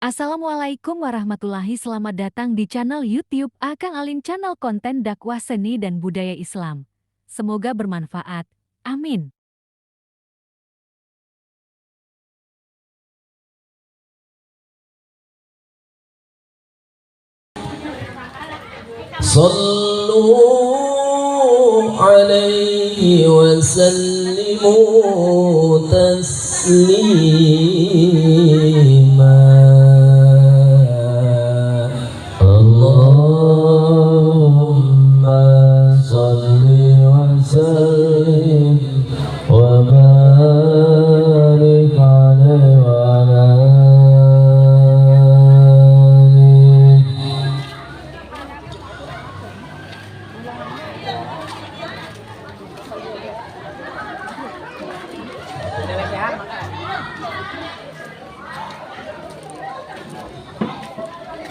Assalamualaikum warahmatullahi Selamat datang di channel YouTube Akang Alim, channel konten dakwah seni dan budaya Islam. Semoga bermanfaat. Amin. Sallu alaihi wa sallimu taslima. Allahumma salli wa sallim wa barik alaihi wa ala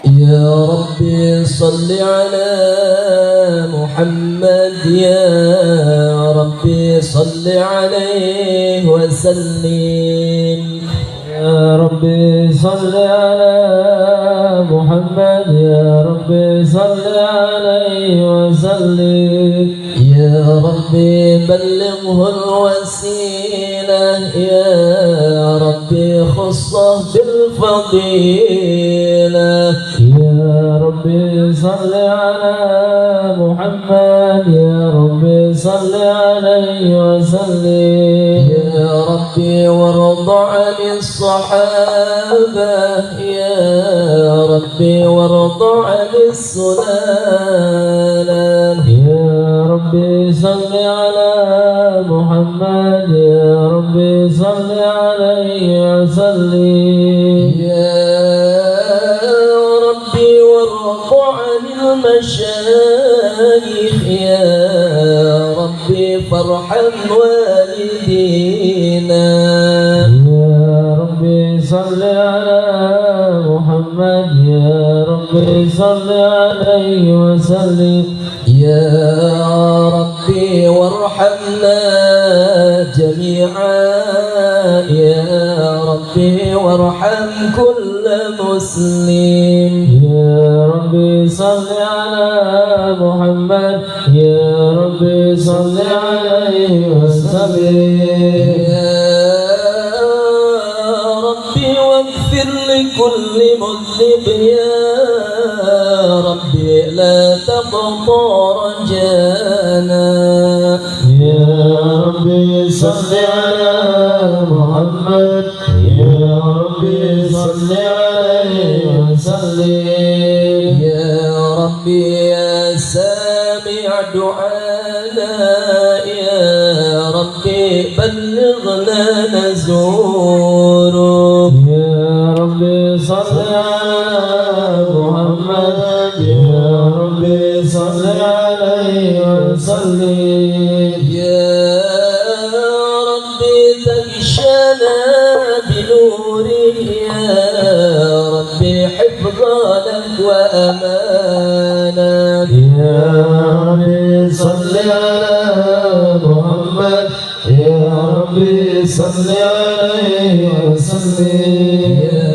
يا ربي صل على محمد يا ربي صل عليه وسلم يا ربي صل على محمد يا ربي صل عليه وسلم يا ربي بلغه الوسيلة يا ربي خصه بالفضيلة يا ربي صل على محمد يا ربي صل عليه وسلم يا ربي وارض عن الصحابة يا ربي وارض عن السلالة يا ربي صل على محمد يا ربي صل عليه وسلم يا ربي وارض عن المشايخ يا ربي فارحم والدينا يا ربي صل على محمد يا ربي صل عليه وسلم يا ربي وارحمنا جميعا يا ربي وارحم كل مسلم يا ربي صل على محمد يا ربي صل عليه وسلم واغفر لكل مذنب يا ربي لا تقطع رجانا يا ربي صل على محمد يا ربي صل عليه وسلم يا ربي يا سامع دعانا يا ربي بلغنا نزوره يا ربي صل على محمد يا ربي صل عليه وسلم يا ربي تغشنا بنوره يا ربي حفظا وأمانا يا ربي صل على محمد يا ربي صل عليه وسلم يا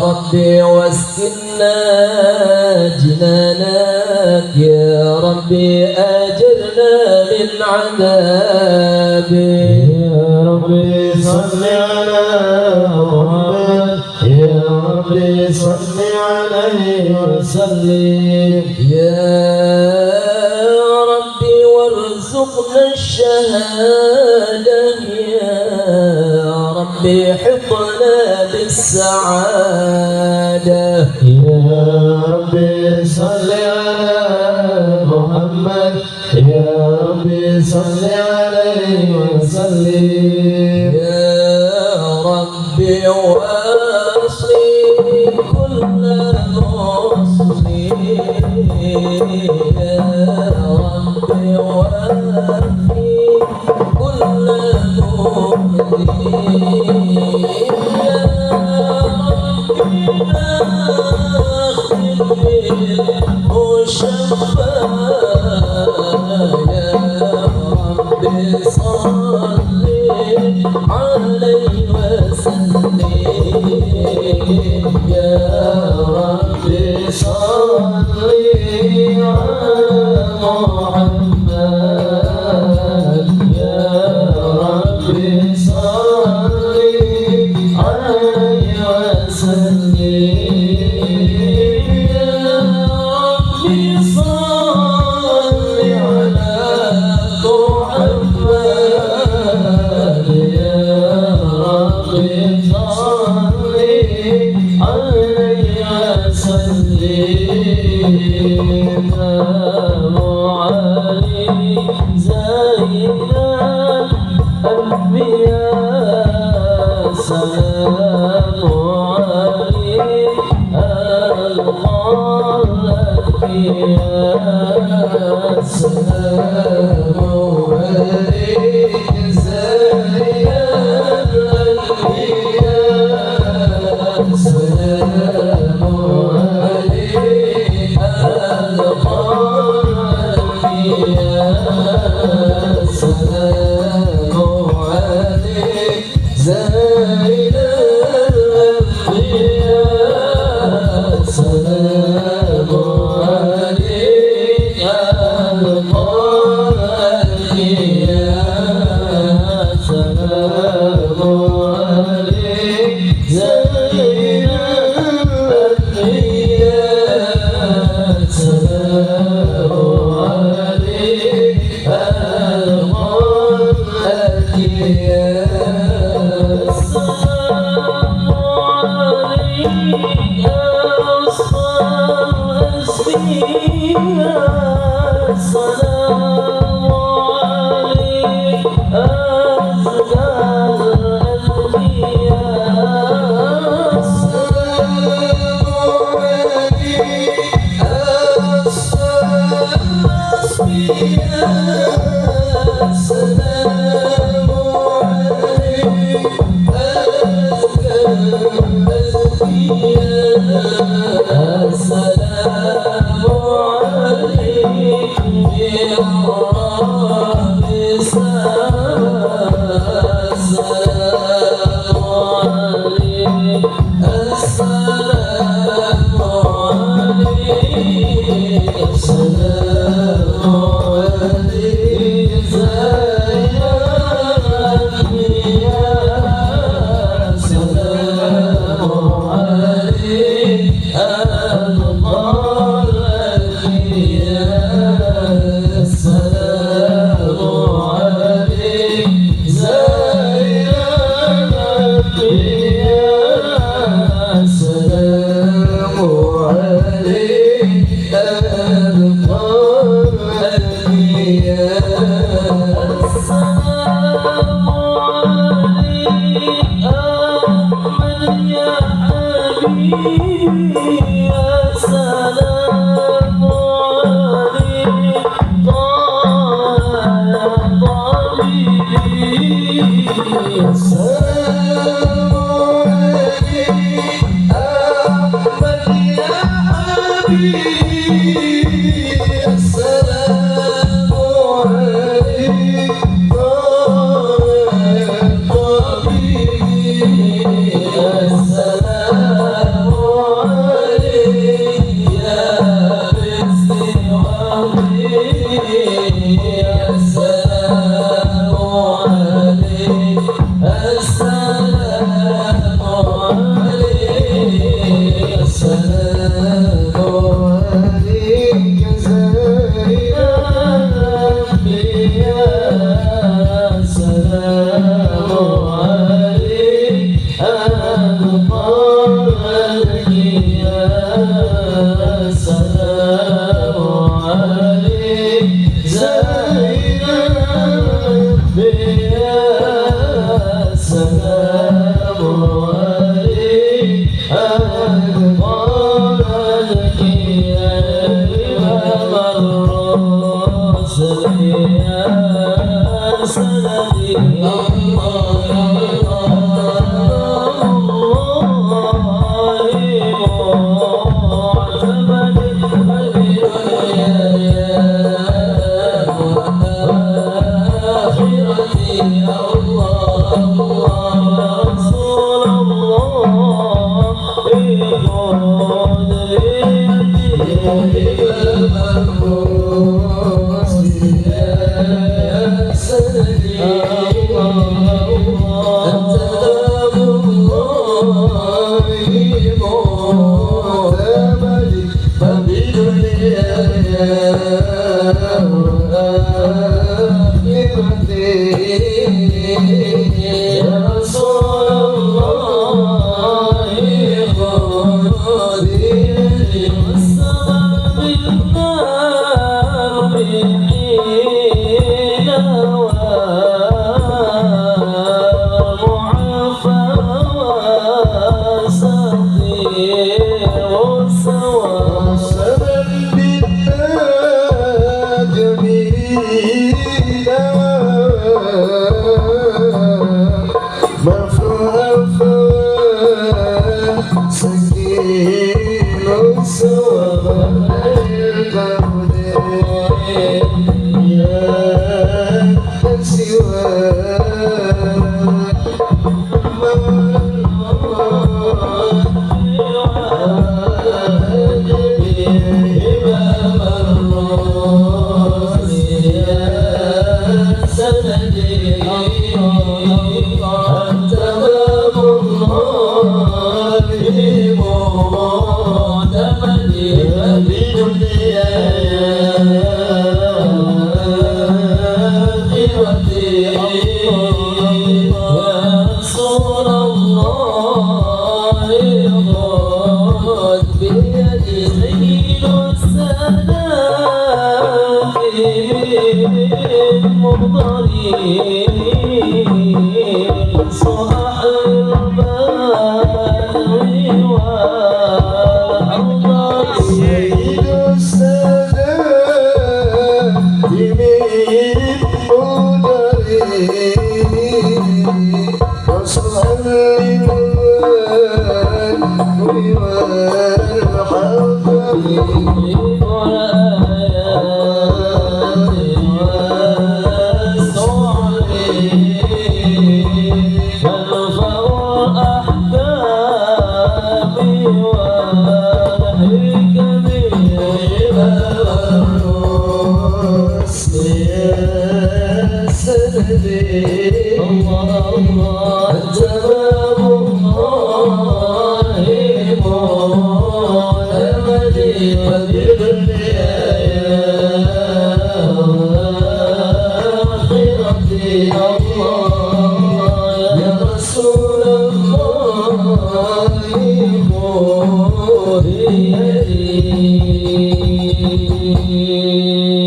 ربي واسكننا جنانك يا ربي أجرنا من عذابك يا ربي صل على محمد يا ربي صل عليه وسلم يا ربي وارزقنا الشهادة يا ربي حفظنا بالسعادة يا ربي صل على محمد يا ربي صل عليه وسلم يا ربي واصلي كل مسلم يا ربي وافي كل مؤمن يا ربي مشفى يا ربي صل عليه وسلم يا السلام عليك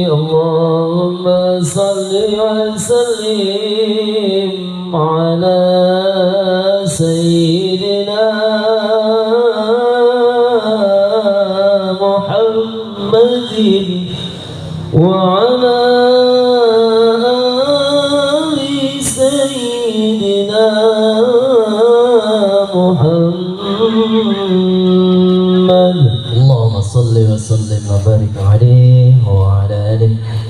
Allahumma salli wa sallim ala sayyidina Muhammadin wa ala ali sayyidina Muhammad. Allahumma salli wa sallim wa barik alaihi wa ala alihi.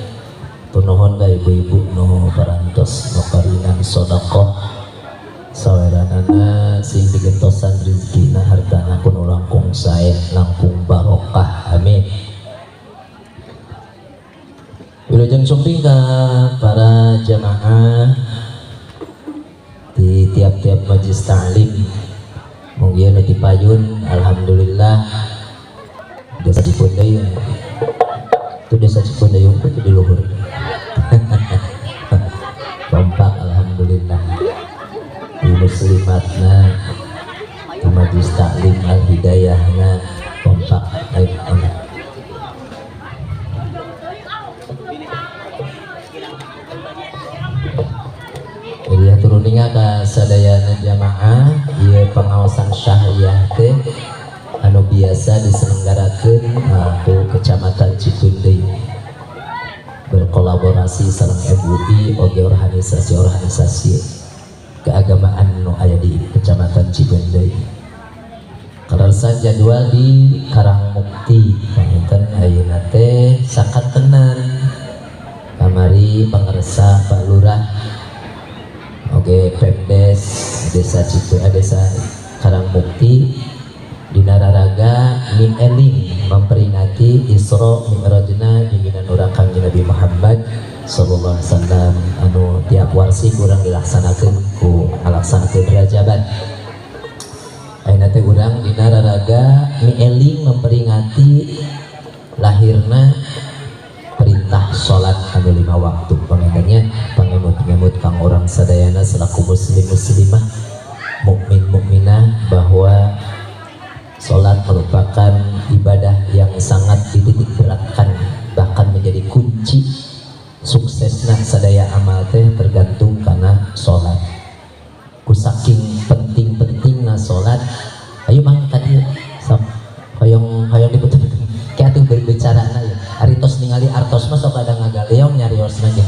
Nuhun ka ibu-ibu nu parantos nu karinan sedekah saweranana sing digentosan rezekina hartana pun langkung sae langkung barokah amin. Wilujeng sumping ka para jamaah di tiap-tiap majelis ta'lim mungkin nu dipayun alhamdulillah desa Cipundayung itu desa Cipundayung itu di luhur kompak alhamdulillah di muslimatna di majelis taklim al hidayahna kompak baik. Jadi ya turuninga ke sadayana jamaah ieu pengawasan syahiyah teh anu biasa diselenggarakeun ku Kecamatan Cipundayung berkolaborasi sareng MUI oge organisasi keagamaan nu aya di Kecamatan Cipundayung. Kararsan jadwal di Karangmukti panginten ayeuna teh sakatenan kamari pangaresa Pak Lurah oge Pemdes desa desa Karangmukti dina raraga eling memperingati Isra Mi'rajna junjungan urang Kangjeng Nabi Muhammad sallallahu alaihi wasallam anu tiap warsi kurang dilaksanakeun ku ngalaksanakeun Rajaban. Ayeuna teh urang dina raraga eling memperingati lahirna perintah salat anu 5 waktu. Pangantennya pangemut-ngemut kang urang sadayana selaku muslim muslimah mukmin mukminah bahwa salat merupakan ibadah yang sangat dititik beratkan, bahkan menjadi kunci suksesna sadaya amal teh tergantung karena salat. Kusaking penting-pentingna salat, ayo mang tadi sok hoyong diputer kayak atuh berbicarana ya. Ari tos ningali artos mah sok ada ngagaleong nyariosna ge.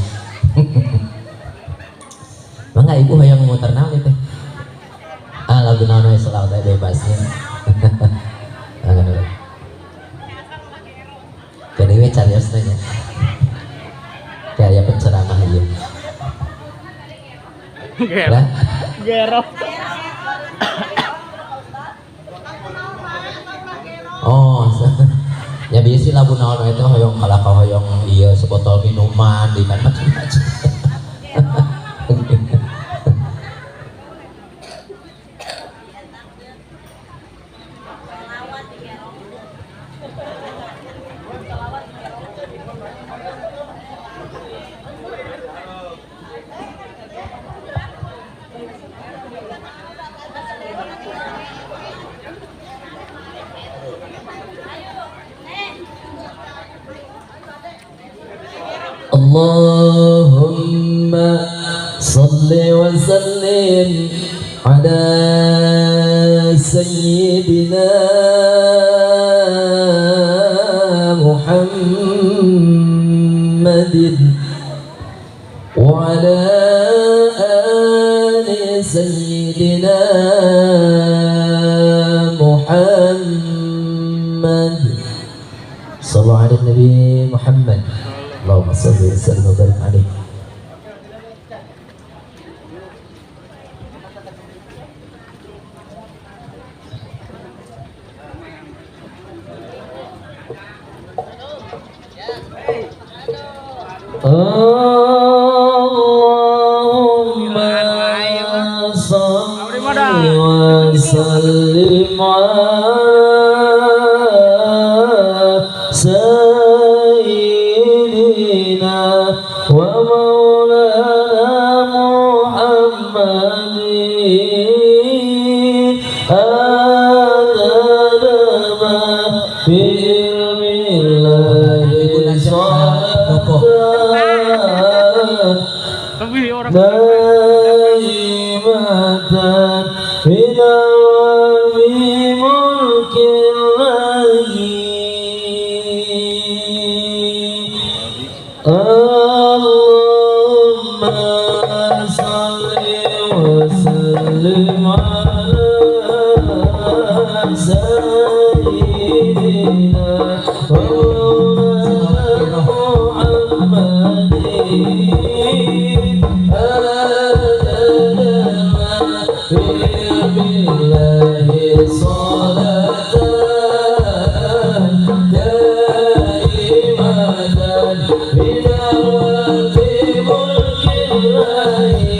Mangga ibu hoyong muter naon teh? Ah lagu naon we salat bebasnya. Jadi we carios nanya kayak penceramah ieu. Lah, Gerok. oh, ya biasa labu naon itu hoyong kalaka hoyong iya sebotol minuman di kan macam-macam. Allahumma salli wa sallim ala sayyidina Muhammadin wa ala ali sayyidina Muhammad. Sallallahu ala Nabi Muhammad. Allahumma salli wa sallim wa barik alaihi. Allahumma salli wa sallim ala sayyidina wa maulana Muhammadin adadama fi ilmillahi daimatan bidawami mulkillahi. Allahumma salli wa sallim ala sayyidina wa maulana Muhammadin adadama fi billahi salatan daimatan bidawati mulkillahi.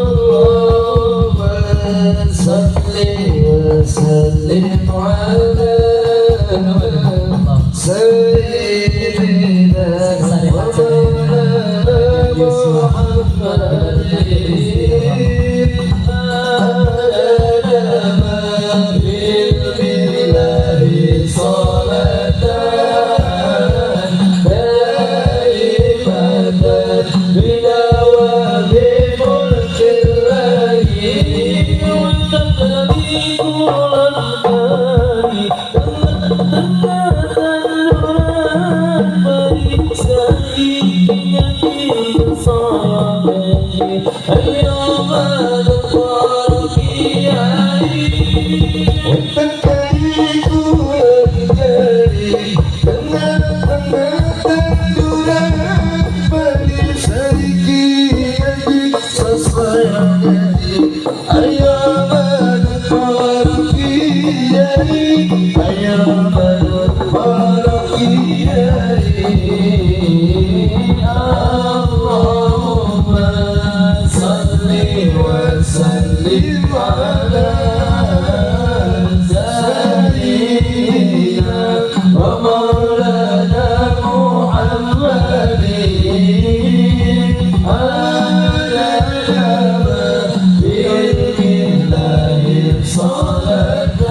Allahumma salli wa sallim ala sayyidina wa maulana Muhammadin adadama fi billahi salatan daimatan bidawati mulkillahi. Allahumma salli wa sallim ala sayyidina wa maulana Muhammadin adadama bi ilmillahi salatan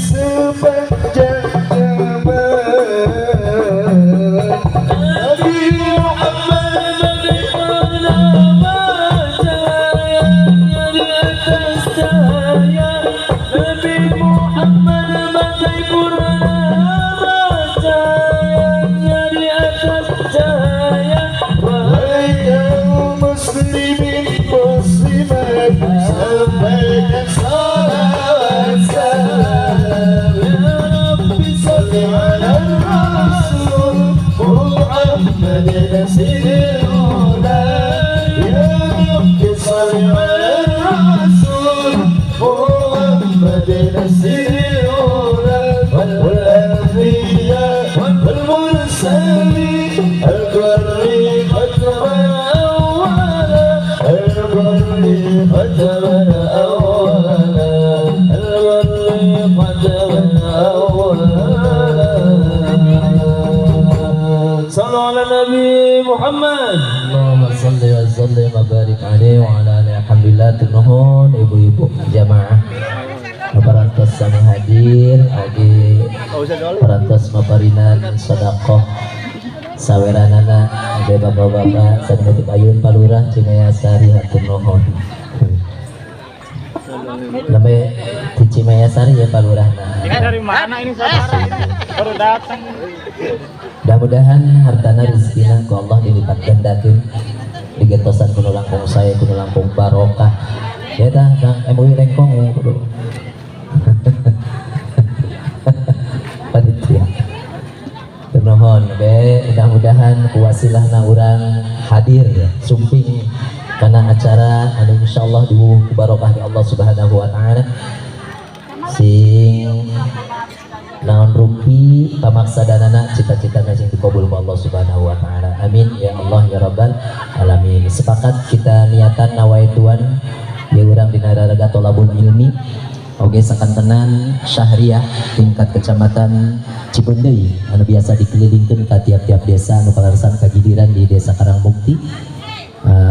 Sepanjang zaman على النبي محمد. Allahumma salli wa sallim wa barik alaihi wa ala alihi. Alhamdulillah nuhun ibu-ibu jamaah parantos sami hadir agi parantos maparinan sedekah saweranana age bapak-bapak saneuteup ayun palurah Cimaya Sari hatur nuhun. Lembe di Cimaya Sari ya palurahna. Ini dari mana ini saudara? Baru datang. Mudah-mudahan hartana rezekina ku Allah dilipat gandakeun digetosan kuno langkung saya kuno langkung barokah. Ya tah Bang MUI lengkong ya kudu. Panitia. Nuhun be mudah-mudahan kuwasilahna urang hadir sumping kana acara anu insyaallah diwuh ku barokah di Allah Subhanahu wa taala. Sing naon rupi pamaksadanana cita-citana sing dikabul ku Allah Subhanahu wa taala. Amin ya Allah ya rabbal alamin. Sepakat kita niatan nawaituan ya urang dina raraga tolabul ilmi oge sakantenan syahriah tingkat kecamatan Cipeundeuy anu biasa dikelilingkeun ka tiap-tiap desa anu palarsan kagidiran di Desa Karangmukti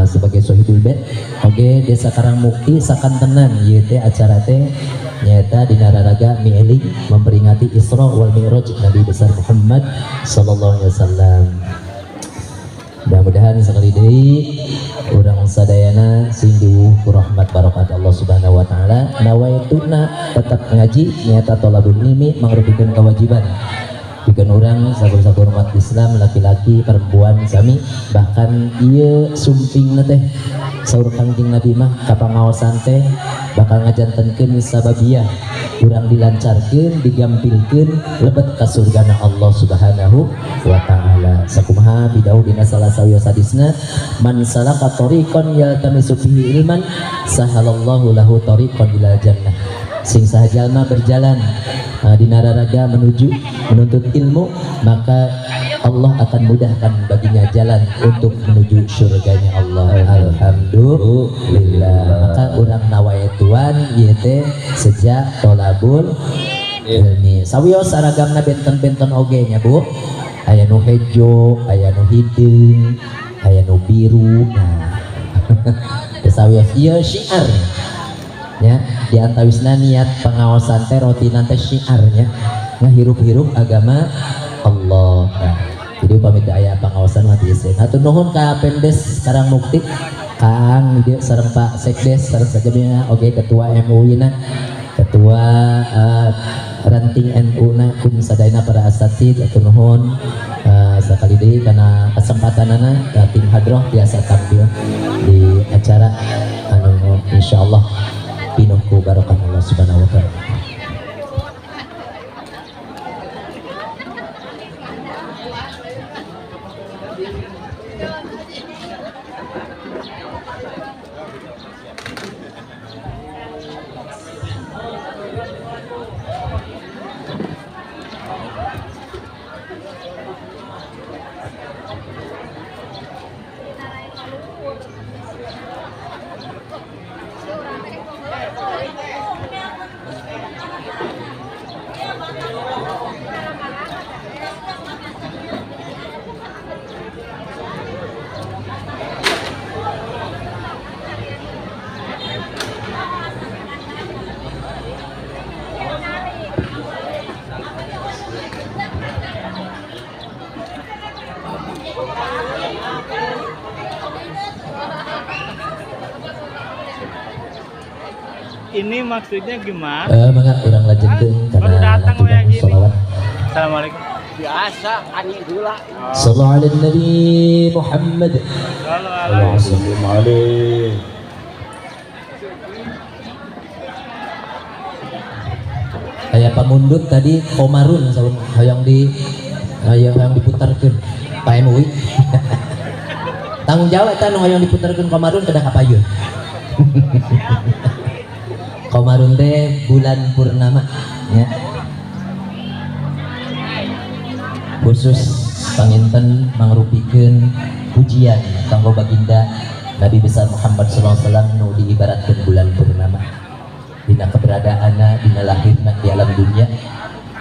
sebagai sohibul bed oge Desa Karangmukti sakantenan ieu teh acara teh nyata dina raraga mi'ling memperingati Isra wal Mi'raj Nabi besar Muhammad sallallahu alaihi wasallam. Mudah-mudahan sekali deui urang sadayana sing diwuh ku rahmat barokat Allah Subhanahu wa taala nawaituna tetap ngaji nyata thalabul ilmi mangrupikeun kewajiban pikeun urang sakur-sakur umat Islam laki-laki perempuan sami bahkan ieu sumpingna teh saur Kangjeng Nabi mah kapangaosan teh bakal ngajantenkeun sababiyah urang dilancarkeun digampilkeun lebet ka surgana Allah Subhanahu wa taala. Sakumaha bidau dina salah sawios hadisna man salaka tariqan yaltamisu fihi ilman sahalallahu lahu tariqan ilal jannah. Sing sahajalma berjalan dina raraga menuntut ilmu maka Allah akan mudahkan baginya jalan untuk menuju surganya Allah. Alhamdulillah. Maka urang nawaituan ieu teh sejak tolabul ilmi. Sawios saragamna benten-benten oge nya Bu. Aya nu hejo, aya nu hideung, aya nu biru. Nah. Sawios ieu syiar. Ya, di antawisna niat pengawasan teh rotinan teh syiarnya ngahirup-hirup agama Allah. Nah, jadi pamit aya pengawasan mati isin. Hatur nuhun ka Pendes Karangmukti Kang dia sareng Pak Sekdes sareng sajabina oge ketua MUI na ketua ranting NU na kum sadayana para asatid hatur nuhun sakali deui kana kesempatanana tim hadroh biasa tampil di acara anu insyaallah pinuh ku barokah Allah Subhanahu wa taala. Ini maksudnya gimana? Mangga urang lajengkeun kana Baru datang we gini. sholawat. Assalamualaikum. Biasa ani heula. Sallallahu alaihi Nabi Muhammad. Assalamualaikum. Aya pamundut tadi komarun saun hayang diputarkeun Pak MUI. Tanggung jawab eta nu hayang diputarkeun komarun kedah kapayeun. Komarun teh bulan purnama ya. Khusus panginten mangrupikeun pujian kanggo baginda Nabi besar Muhammad sallallahu alaihi wasallam nu diibaratkeun bulan purnama. Dina keberadaanna dina lahirna di alam dunia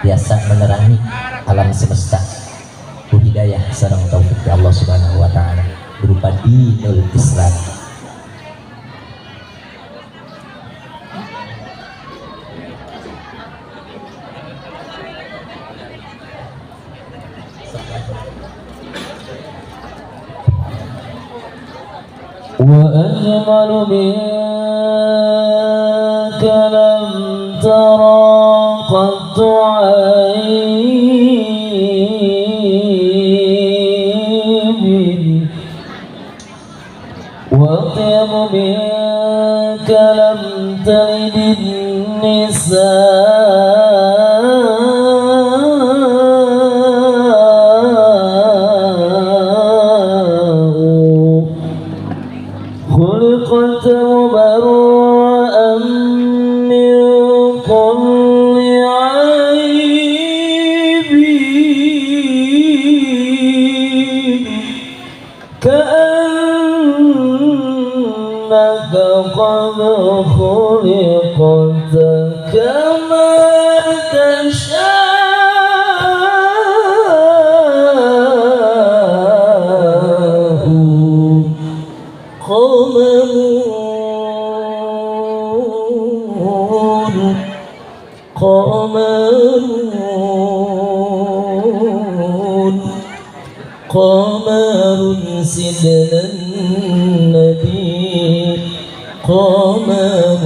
biasa menerangi alam semesta ku hidayah sareng taufik apa dinul Islam. وأجمل منك لم ترى قط عيني وأطيب منك لم تلد النساء خلقت مبرأ من كل عيب كأنك قد خلقت كما تشاء قمر سيدنا النبي قمر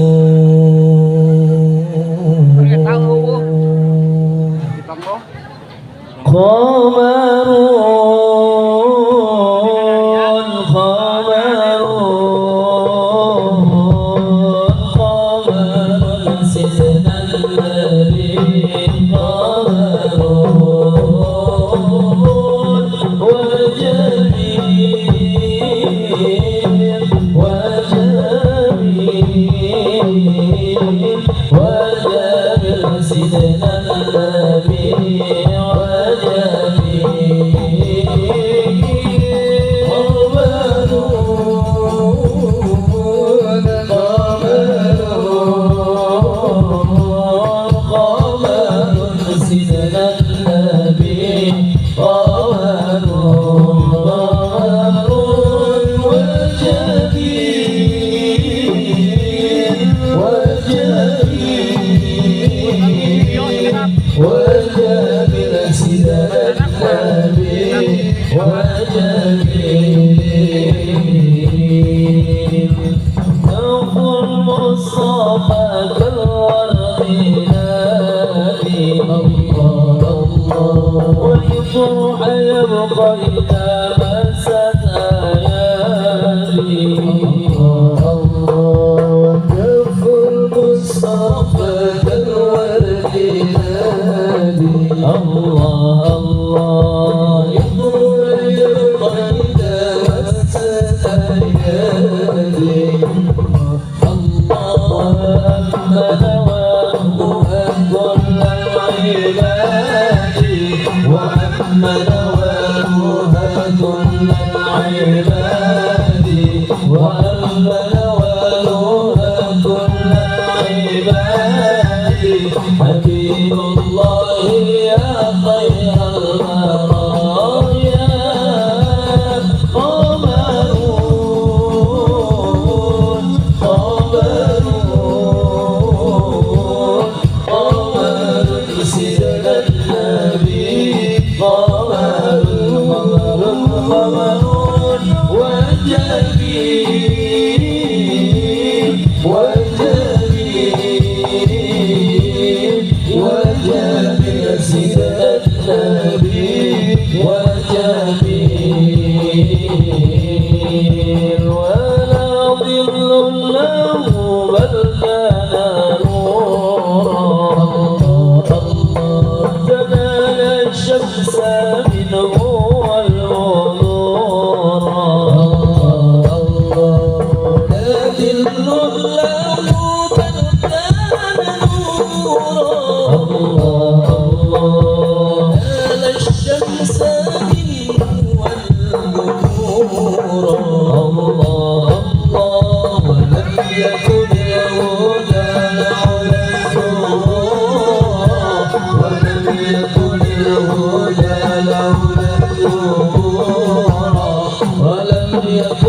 سيدنا النبي والفرح يبقى إذا مست آياتي كف المصطفى كالورد نادي الله الله الفرح يبقى إذا مست آياتي الله أحمد وأما نوالها كل العباد وأما نوالها كل العباد حبيب الله يا خير البرايا قمرون سيدنا النبي قمر وجميل سيدنا النبي وجميل ولا ظل له بل كان نورا تنال الشمس منه والنور لا ظل له بل كان نورا نال الشمس منه والنور ولم يكن له ولم يكن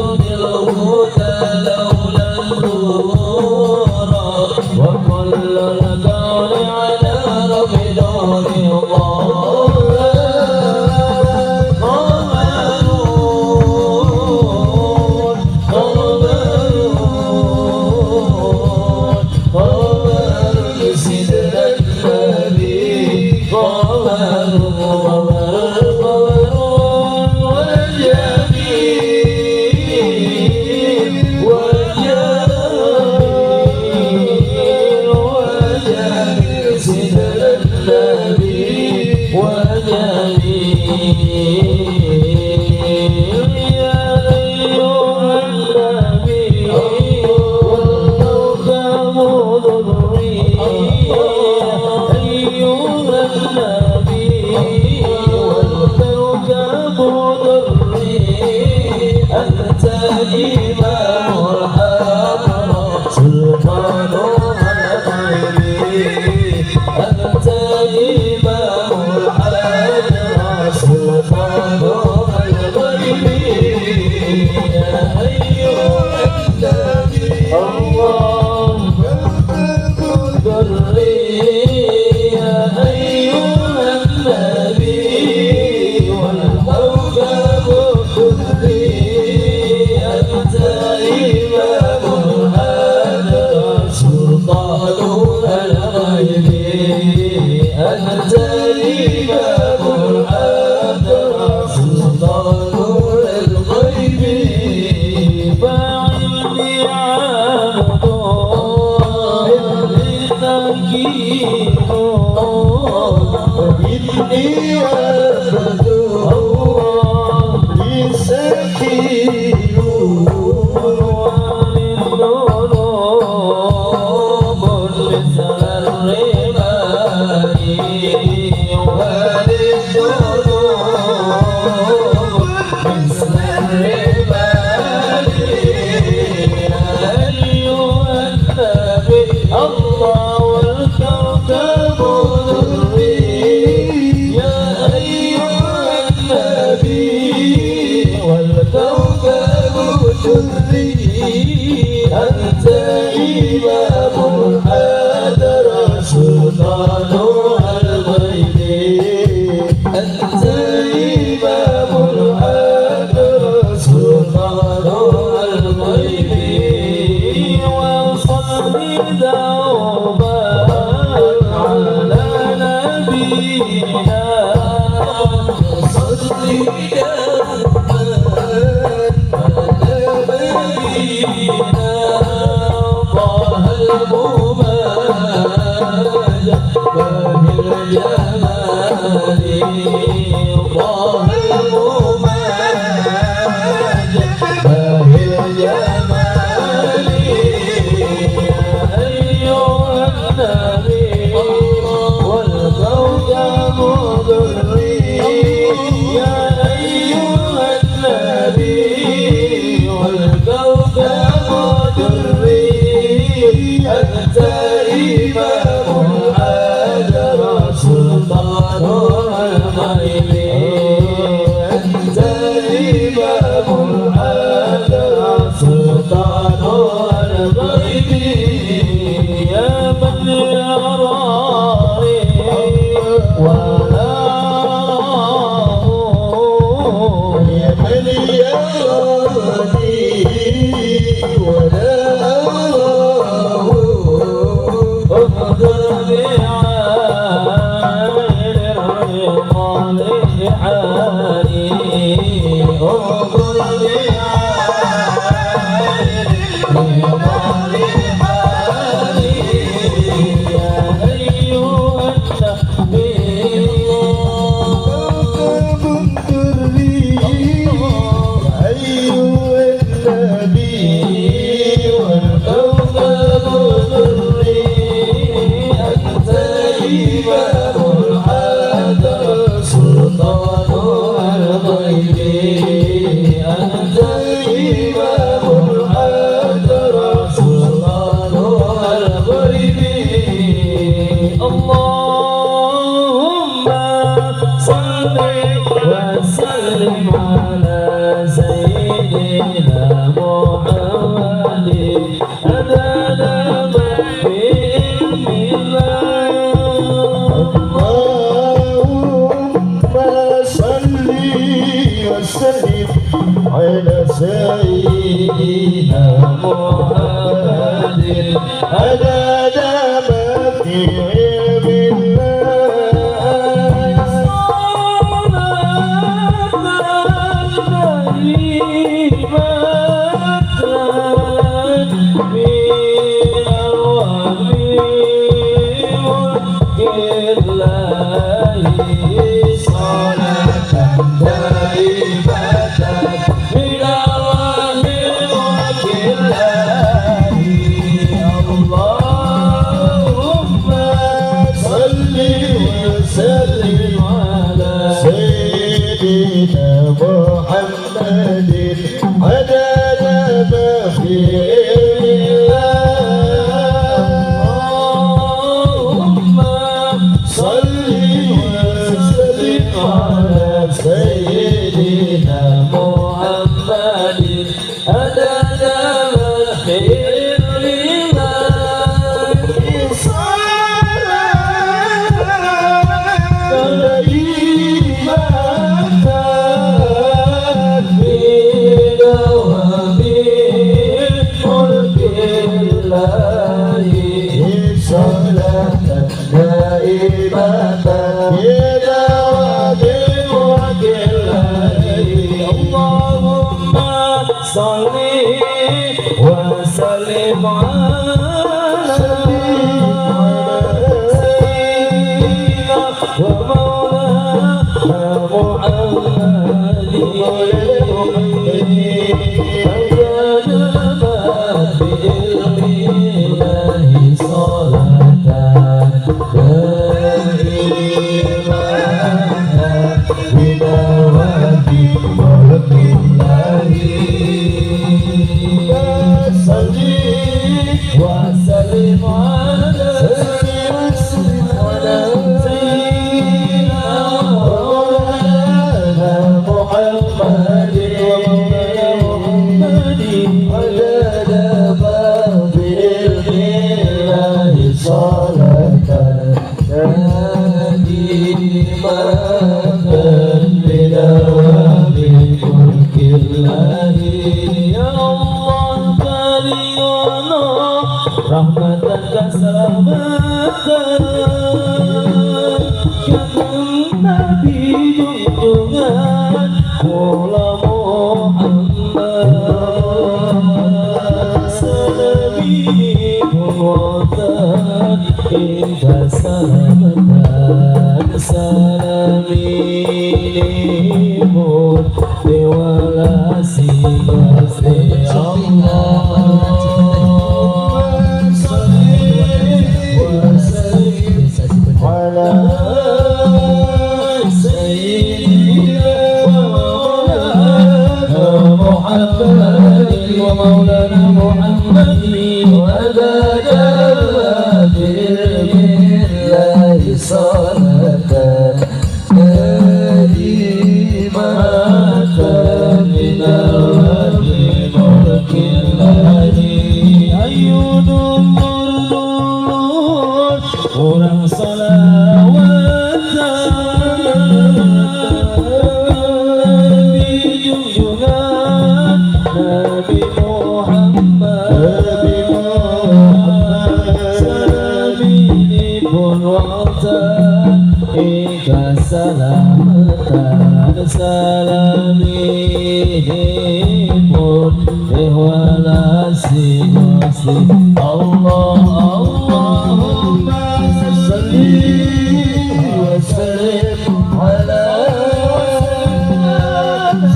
صل وسلم على سيدنا سيدنا محمد عدد الخير لله صلاة دائمة بدوام ملك الله صلاة دائمة بدوام ملك الله اللهم صل وسلم على سيدنا ومولانا محمد وسلم على سيدنا مولانا محمد عدد باب الله صلاة دائمة بدوام ملك الله يا الله كريمنا rahmatan keselamatan kanjeng Nabi junjungan Mula Muhammad Salabi wonten ing keselamatan salaminipun dewalasi Gusti Allah ومولانا محمد وعدد بالله صلاة دائمة من الوجه ملك الله أيون النور kurang salawatan Nabi junjungan Nabi Muhammad salamipun wonten ing kasalamatan salaminipun dewalasi Gusti Allah Allahumma salli wa sallim ala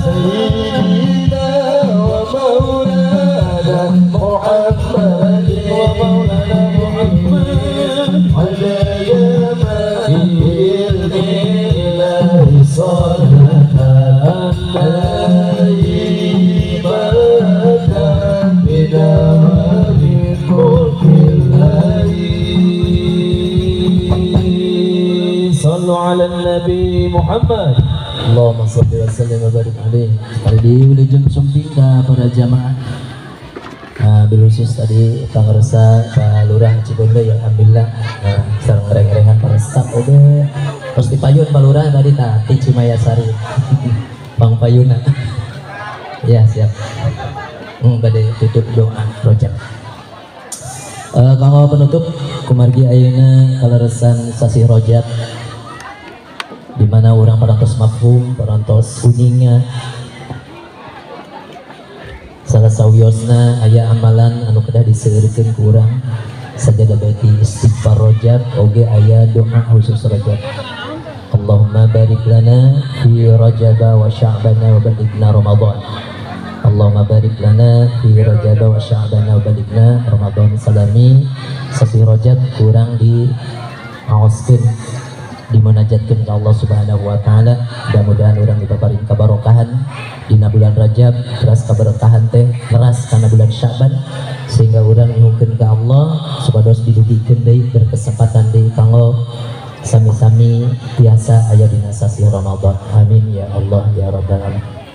sayyidina wa maulana Muhammad wa maulana Muhammad ala yamanillahi salatan daimatan bidawami mulkillahi sallu ala nabi Muhammad Allahumma salli wa sallim wa barik alaih. Kali di wilujeng sumping ka para jamaah. Bil khusus tadi pangresa Pak Lurah Cibondo ya alhamdulillah sareng ngereng-ngerengan para staf oge. Terus dipayun Pak Lurah tadi tadi Cimayasari. Bang Payuna. Ya siap. Bade tutup doa project. Kanggo penutup kumargi ayeuna kaleresan sasi Rojab di mana orang parantos mafhum, parantos kuningnya salah sawiosna aya amalan anu kedah diseureurkeun ku urang sajadah baiti istighfar Rajab oge aya doa khusus Rajab. Allahumma barik lana fi Rajab wa Sya'ban wa balighna Ramadan. Allahumma barik lana fi Rajab wa Sya'ban wa balighna Ramadan. Salami safi Rajab kurang di aoskeun dimunajatkeun ka Allah Subhanahu wa taala. Mudah-mudahan urang dipaparin kabarokahan dina bulan Rajab, teras kaberkahan teh neras kana bulan Sya'ban sehingga urang nyuhkeun ka Allah supados didugikeun deui berkesempatan deui kanggo sami-sami biasa aya dina sasi Ramadan. Amin ya Allah ya rabbal alamin.